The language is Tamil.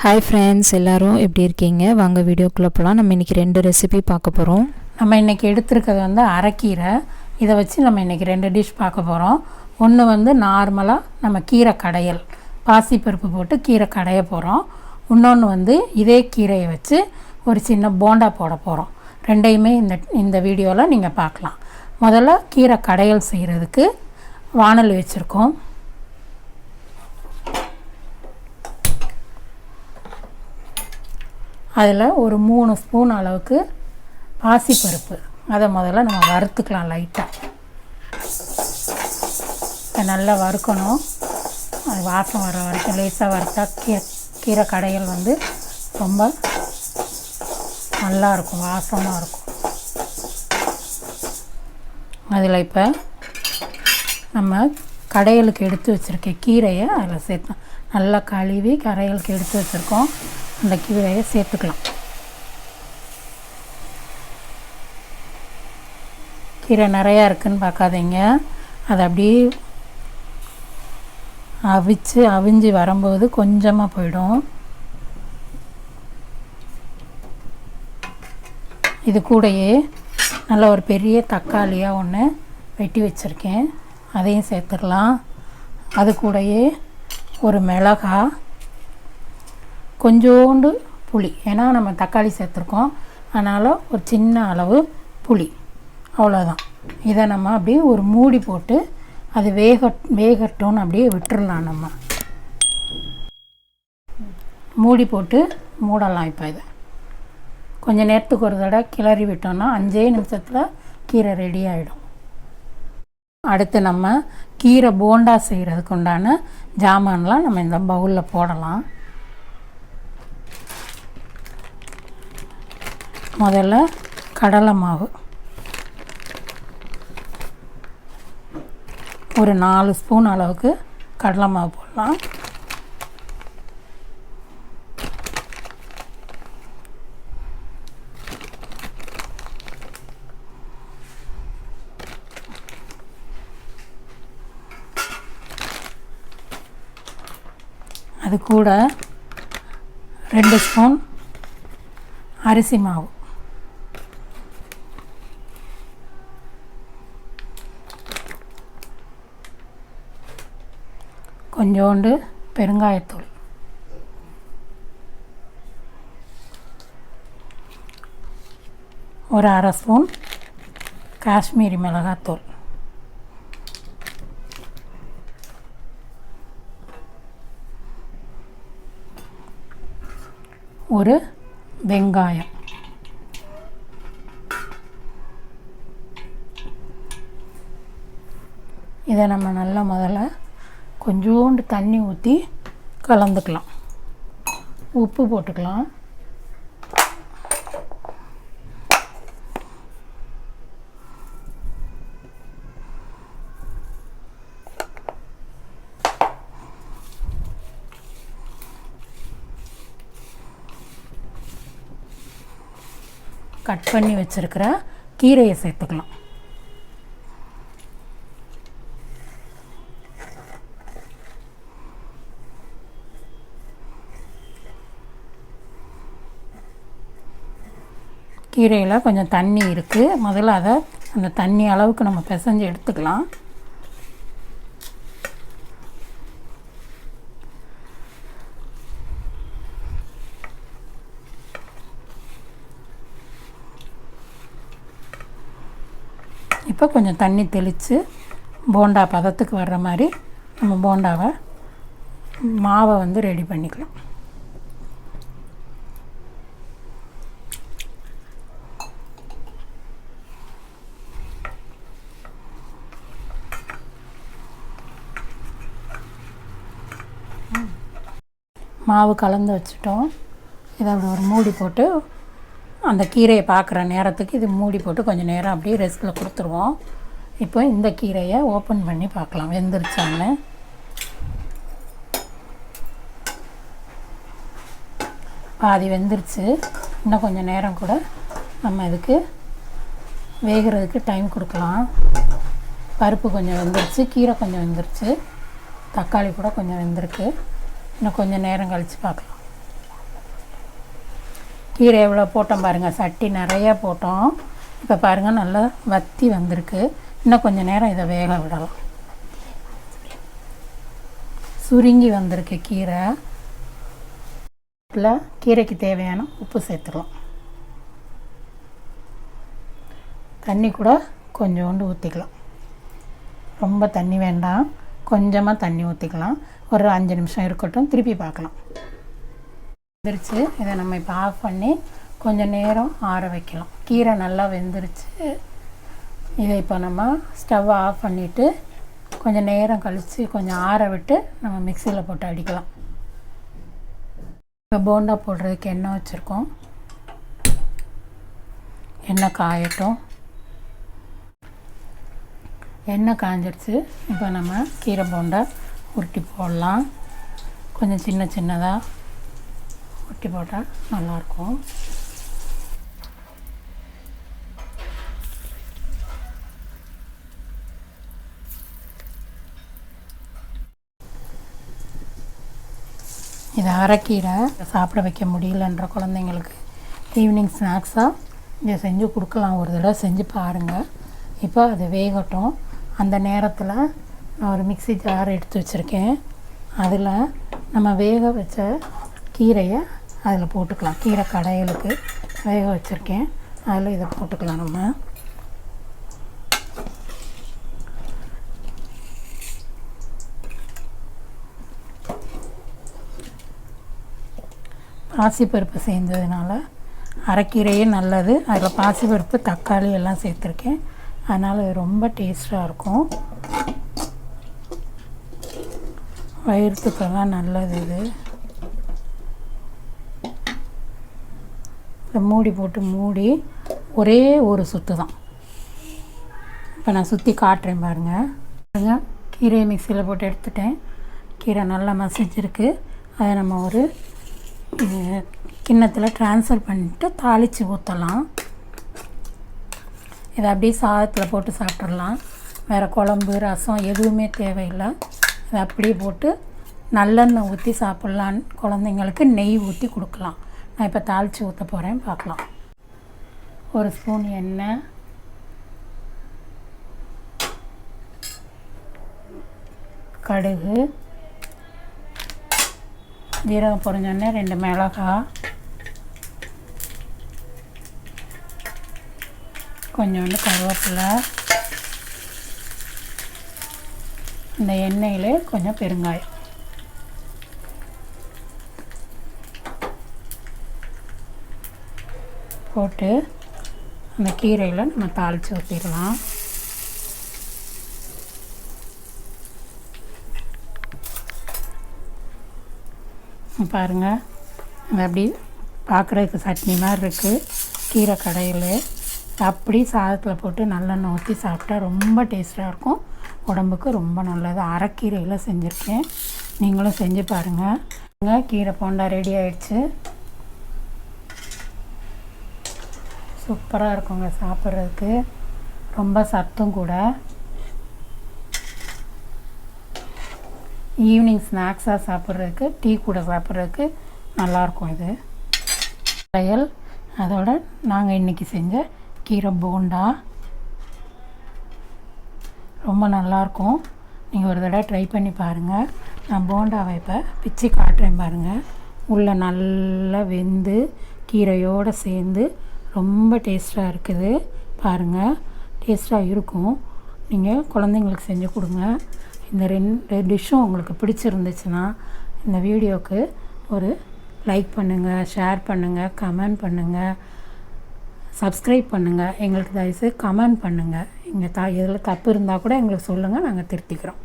ஹாய் ஃப்ரெண்ட்ஸ், எல்லோரும் எப்படி இருக்கீங்க? வாங்க வீடியோக்குள்ளே போகலாம். நம்ம இன்றைக்கி 2 ரெசிபி பார்க்க போகிறோம். நம்ம இன்றைக்கி எடுத்துருக்கிறது வந்து அரைக்கீரை. இதை வச்சு நம்ம இன்றைக்கி 2 டிஷ் பார்க்க போகிறோம். ஒன்று வந்து நார்மலாக நம்ம கீரை கடையல், பாசிப்பருப்பு போட்டு கீரை கடைய போகிறோம். இன்னொன்று வந்து இதே கீரையை வச்சு ஒரு சின்ன போண்டா போட போகிறோம். ரெண்டையுமே இந்த வீடியோவில் நீங்கள் பார்க்கலாம். முதல்ல கீரை கடையல் செய்கிறதுக்கு வாணல் வச்சுருக்கோம். அதில் ஒரு 3 ஸ்பூன் அளவுக்கு பாசிப்பருப்பு, அதை முதல்ல நம்ம வறுத்துக்கலாம். லைட்டாக நல்லா வறுக்கணும். அது வாசம் வர வரைக்கும் லேசாக வறுத்தா கீரை கடையல் வந்து ரொம்ப நல்லாயிருக்கும், வாசமாக இருக்கும். அதில் இப்போ நம்ம கடையலுக்கு எடுத்து வச்சுருக்க கீரையை அதில் சேர்த்தோம். நல்லா கழுவி கடையலுக்கு எடுத்து வச்சுருக்கோம். அந்த கீரையை சேர்த்துக்கலாம். கீரை நிறையா இருக்குதுன்னு பார்க்காதீங்க. அதை அப்படியே அவிஞ்சு வரும்போது கொஞ்சமாக போயிடும். இது கூடயே நல்ல ஒரு பெரிய தக்காளியாக ஒன்று வெட்டி வச்சுருக்கேன், அதையும் சேர்த்துக்கலாம். அது கூடயே ஒரு மிளகாய், கொஞ்சோண்டு புளி, ஏன்னா நம்ம தக்காளி சேர்த்துருக்கோம், அதனால் ஒரு சின்ன அளவு புளி, அவ்வளோதான். இதை நம்ம அப்படியே ஒரு மூடி போட்டு அது வேகட்டும்னு அப்படியே விட்டுடலாம். நம்ம மூடி போட்டு மூடலாம். இப்போ இதை கொஞ்சம் நேரத்துக்கு ஒரு தடவை கிளறி விட்டோம்னா 5 நிமிஷத்தில் கீரை ரெடி ஆகிடும். அடுத்து நம்ம கீரை போண்டா செய்கிறதுக்கு உண்டான ஜாமான்லாம் நம்ம இந்த பவுலில் போடலாம். முதல்ல கடலை மாவு ஒரு 4 ஸ்பூன் அளவுக்கு கடலை மாவு போடலாம். அது கூட 2 ஸ்பூன் அரிசி மாவு, கொஞ்சோண்டு பெருங்காயத்தூள், ஒரு 1/2 ஸ்பூன் காஷ்மீரி மிளகாத்தூள், ஒரு வெங்காயம், இதை நம்ம நல்லா முதல்ல கொஞ்சோண்டு தண்ணி ஊற்றி கலந்துக்கலாம். உப்பு போட்டுக்கலாம். கட் பண்ணி வச்சுருக்கிற கீரையை சேர்த்துக்கலாம். கீரையில் கொஞ்சம் தண்ணி இருக்குது, முதல்ல அதை அந்த தண்ணி அளவுக்கு நம்ம பிசைஞ்சு எடுத்துக்கலாம். இப்போ கொஞ்சம் தண்ணி தெளித்து போண்டா பதத்துக்கு வர்ற மாதிரி நம்ம போண்டாவை மாவை வந்து ரெடி பண்ணிக்கலாம். மாவு கலந்து வச்சுட்டோம். இதை அப்படி ஒரு மூடி போட்டு அந்த கீரையை பார்க்குற நேரத்துக்கு இது மூடி போட்டு கொஞ்சம் நேரம் அப்படியே ரெஸ்ட்டில் கொடுத்துருவோம். இப்போ இந்த கீரையை ஓப்பன் பண்ணி பார்க்கலாம் வெந்துருச்சான்னு. பாதி வெந்துருச்சு. இன்னும் கொஞ்சம் நேரம் கூட நம்ம இதுக்கு வேகிறதுக்கு டைம் கொடுக்கலாம். பருப்பு கொஞ்சம் வெந்துருச்சு, கீரை கொஞ்சம் வெந்துருச்சு, தக்காளி கூட கொஞ்சம் வெந்திருக்கு. இன்னும் கொஞ்சம் நேரம் கழித்து பார்க்கலாம். கீரை எவ்வளோ போட்டோம் பாருங்கள், சட்டி நிறையா போட்டோம். இப்போ பாருங்கள் நல்லா வத்தி வந்திருக்கு. இன்னும் கொஞ்சம் நேரம் இதை வேக விடலாம். சுருங்கி வந்திருக்கு கீரை. இல்லை, கீரைக்கு தேவையான உப்பு சேர்த்துக்கலாம். தண்ணி கூட கொஞ்சோண்டு ஊற்றிக்கலாம். ரொம்ப தண்ணி வேண்டாம், கொஞ்சமாக தண்ணி ஊற்றிக்கலாம். ஒரு 5 நிமிஷம் இருக்கட்டும், திருப்பி பார்க்கலாம். வெந்துருச்சு. இதை நம்ம இப்போ ஆஃப் பண்ணி கொஞ்சம் நேரம் ஆற வைக்கலாம். கீரை நல்லா வெந்துருச்சு. இதை இப்போ நம்ம ஸ்டவ்வை ஆஃப் பண்ணிவிட்டு கொஞ்சம் நேரம் கழித்து கொஞ்சம் ஆற விட்டு நம்ம மிக்சியில் போட்டு அடிக்கலாம். இப்போ போண்டா போடுறதுக்கு எண்ணெய் வச்சுருக்கோம். எண்ணெய் காயட்டும். எண்ணெய் காஞ்சிடுச்சு. இப்போ நம்ம கீரை போண்டா உருட்டி போடலாம். கொஞ்சம் சின்ன சின்னதாக உருட்டி போட்டால் நல்லாயிருக்கும். இது அரைக்கீரை. சாப்பிட வைக்க முடியலன்ற குழந்தைங்களுக்கு ஈவினிங் ஸ்நாக்ஸாக இதை செஞ்சு கொடுக்கலாம். ஒரு தடவை செஞ்சு பாருங்கள். இப்போ அது வேகட்டும். அந்த நேரத்தில் நான் ஒரு மிக்ஸி ஜார் எடுத்து வச்சுருக்கேன். அதில் நம்ம வேக வச்ச கீரையை அதில் போட்டுக்கலாம். கீரை கடையலுக்கு வேக வச்சுருக்கேன், அதில் இதை போட்டுக்கலாம். நம்ம பாசிப்பருப்பு சேர்ந்ததுனால அரைக்கீரையே நல்லது. அதில் பாசிப்பருப்பு, தக்காளி எல்லாம் சேர்த்துருக்கேன். அதனால் இது ரொம்ப டேஸ்ட்டாக இருக்கும். வயிற்றுக்கெல்லாம் நல்லது இது. இதை மூடி போட்டு மூடி ஒரே ஒரு சுற்று தான். இப்போ நான் சுற்றி காட்டுறேன் பாருங்கள். கீரையை மிக்சியில் போட்டு எடுத்துட்டேன். கீரை நல்லா மசிச்சிருக்கு. அதை நம்ம ஒரு கிண்ணத்தில் ட்ரான்ஸ்ஃபர் பண்ணிவிட்டு தாளித்து ஊற்றலாம். இதை அப்படியே சாதத்தில் போட்டு சாப்பிட்றலாம். வேறு குழம்பு, ரசம் எதுவுமே தேவையில்லை. இதை அப்படியே போட்டு நல்லெண்ணெய் ஊற்றி சாப்பிட்லான்னு குழந்தைங்களுக்கு நெய் ஊற்றி கொடுக்கலாம். நான் இப்போ தாளித்து ஊற்ற போகிறேன், பார்க்கலாம். ஒரு ஸ்பூன் எண்ணெய், கடுகு, ஜீரகம் பொரிஞ்சோடனே 2 மிளகாய், கொஞ்சோண்டு கருவேப்பிலை, இந்த எண்ணெயில் கொஞ்சம் பெருங்காயம் போட்டு அந்த கீரையில் நம்ம தாளித்து ஊற்றிடலாம். பாருங்கள், அது அப்படி பார்க்குறதுக்கு சட்னி மாதிரி இருக்குது. கீரை கடையில் அப்படி சாதத்தில் போட்டு நல்லெண்ணெய் ஊற்றி சாப்பிட்டா ரொம்ப டேஸ்ட்டாக இருக்கும். உடம்புக்கு ரொம்ப நல்லது. அரைக்கீரையில் செஞ்சுருக்கேன், நீங்களும் செஞ்சு பாருங்கள். கீரை போண்டா ரெடி ஆயிடுச்சு. சூப்பராக இருக்குங்க சாப்பிட்றதுக்கு. ரொம்ப சத்தும் கூட. ஈவினிங் ஸ்நாக்ஸாக சாப்பிட்றதுக்கு, டீ கூட சாப்பிட்றதுக்கு நல்லாயிருக்கும் இது. கடையல், அதோட நாங்கள் இன்றைக்கி செஞ்ச கீரை போண்டா ரொம்ப நல்லாயிருக்கும். நீங்கள் ஒரு தடவை ட்ரை பண்ணி பாருங்கள். நான் போண்டாவை இப்போ பிச்சு காட்டுறேன் பாருங்கள். உள்ளே நல்லா வெந்து கீரையோடு சேர்ந்து ரொம்ப டேஸ்ட்டாக இருக்குது. பாருங்கள், டேஸ்ட்டாக இருக்கும். நீங்கள் குழந்தைங்களுக்கு செஞ்சு கொடுங்க. இந்த 2 டிஷ்ஷும் உங்களுக்கு பிடிச்சிருந்துச்சுன்னா இந்த வீடியோவுக்கு ஒரு லைக் பண்ணுங்கள், ஷேர் பண்ணுங்கள், கமெண்ட் பண்ணுங்கள், சப்ஸ்கிரைப் பண்ணுங்கள். எங்களுக்கு தயவுசெய்து கமெண்ட் பண்ணுங்கள். இதில் தப்பு இருந்தால் கூட எங்களுக்கு சொல்லுங்கள், நாங்கள் திருத்திக்கிறோம்.